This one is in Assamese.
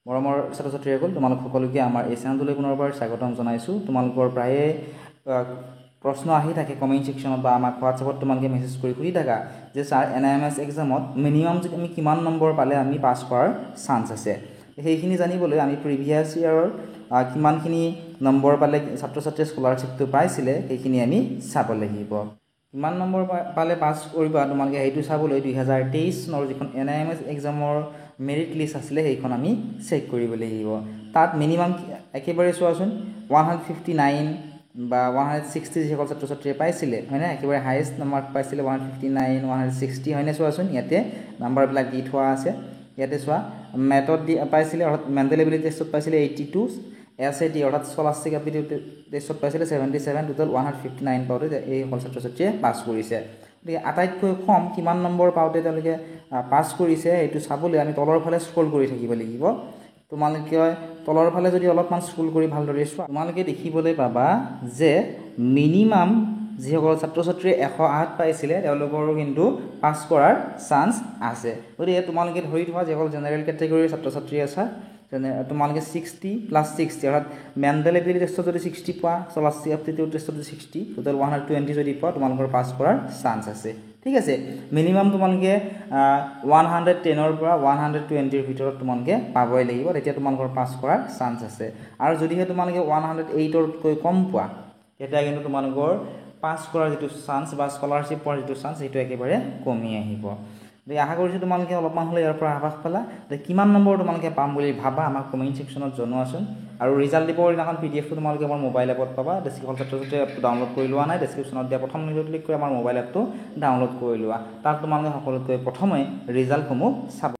মৰমৰ ছাত্ৰ ছাত্ৰীসকল তোমালোক সকলোকে আমাৰ এই চেনেলটোলৈ পুনৰবাৰ স্বাগতম জনাইছোঁ। তোমালোকৰ প্ৰায়ে প্ৰশ্ন আহি থাকে কমেণ্ট ছেকশ্যনত বা আমাক হোৱাটছআপত তোমালোকে মেছেজ কৰি সুধি থাকা যে ছাৰ NIMS এক্সামত মিনিমাম যদি আমি কিমান নম্বৰ পালে আমি পাছ কৰাৰ চান্স আছে। সেইখিনি জানিবলৈ আমি প্ৰিভিয়াছ ইয়াৰৰ কিমানখিনি নম্বৰ পালে ছাত্ৰ ছাত্ৰীয়ে স্কলাৰশ্বিপটো পাইছিলে সেইখিনি আমি চাব লাগিব। কিমান নম্বৰ পালে পাছ কৰিবা তোমালোকে সেইটো চাবলৈ 2023 চনৰ যিখন NIMS এক্সামৰ মেৰিট লিষ্ট আছিলে সেইখন আমি চেক কৰিব লাগিব। তাত মিনিমাম একেবাৰে চোৱাচোন 159 বা 160 যিসকল ছাত্ৰ ছাত্ৰীয়ে পাইছিলে হয়নে, একেবাৰে হাইয়েষ্ট নম্বৰ পাইছিলে 159 160 হয়নে, চোৱাচোন ইয়াতে নাম্বাৰবিলাক দি থোৱা আছে। ইয়াতে চোৱা মেথত দি পাইছিলে অৰ্থাৎ মেণ্টেল এবিলিটি টেষ্টত পাইছিলে 82, SAT অৰ্থাৎ স্কলাষ্টিক এবিলিটি টেষ্টত পাইছিলে 77, টোটেল 159 পাওঁতে এই সকল ছাত্ৰ ছাত্ৰীয়ে পাছ কৰিছে। গতিকে আটাইতকৈ কম কিমান নম্বৰ পাওঁতে তেওঁলোকে পাছ কৰিছে সেইটো চাবলৈ আমি তলৰ ফালে স্ক্ৰল কৰি থাকিব লাগিব। তোমালোকে তলৰ ফালে যদি অলপমান স্ক্ৰল কৰি ভালদৰে চোৱা তোমালোকে দেখিবলৈ পাবা যে মিনিমাম যিসকল ছাত্ৰ ছাত্ৰীয়ে 108 পাইছিলে তেওঁলোকৰো কিন্তু পাছ কৰাৰ চান্স আছে। গতিকে তোমালোকে ধৰি থোৱা যিসকল জেনেৰেল কেটেগৰীৰ ছাত্ৰ ছাত্ৰী আছে তোমালোকে 60 + 60 অৰ্থাৎ মেণ্টেল এবিলিটি টেষ্টত যদি 60 পোৱা, স্কলাষ্টিক এপ্টিটিউড টেষ্টত যদি 60, টোটেল 120 যদি পোৱা তোমালোকৰ পাছ কৰাৰ চান্স আছে। ঠিক আছে, মিনিমাম তোমালোকে 110ৰ পৰা 120ৰ ভিতৰত তোমালোকে পাবই লাগিব, তেতিয়া তোমালোকৰ পাছ কৰাৰ চান্স আছে। আৰু যদিহে তোমালোকে 108তকৈ কম পোৱা তেতিয়া কিন্তু তোমালোকৰ পাছ কৰাৰ যিটো চান্স বা স্কলাৰশ্বিপ পোৱাৰ যিটো চান্স সেইটো একেবাৰে কমি আহিব। গতিকে আশা কৰিছোঁ তোমালোকে অলপমান হ'লে ইয়াৰ পৰা আভাস পালা যে কিমান নম্বৰ তোমালোকে পাম বুলি ভাবা আমাক কমেণ্ট ছেকশ্যনত জনোৱাচোন। আৰু ৰিজাল্ট দিবৰ দিনাখন PDF টো তোমালোকে আমাৰ মোবাইল এপত পাবা। সকল ছাত্ৰ ছাত্ৰীয়ে এপটো ডাউনলোড কৰি লোৱা নাই, ডেছক্ৰিপশ্যনত দিয়া প্ৰথম লিংকত ক্লিক কৰি আমাৰ মোবাইল এপটো ডাউনলোড কৰি লোৱা। তাত তোমালোকে সকলোতকৈ প্ৰথমে ৰিজাল্টসমূহ চাব।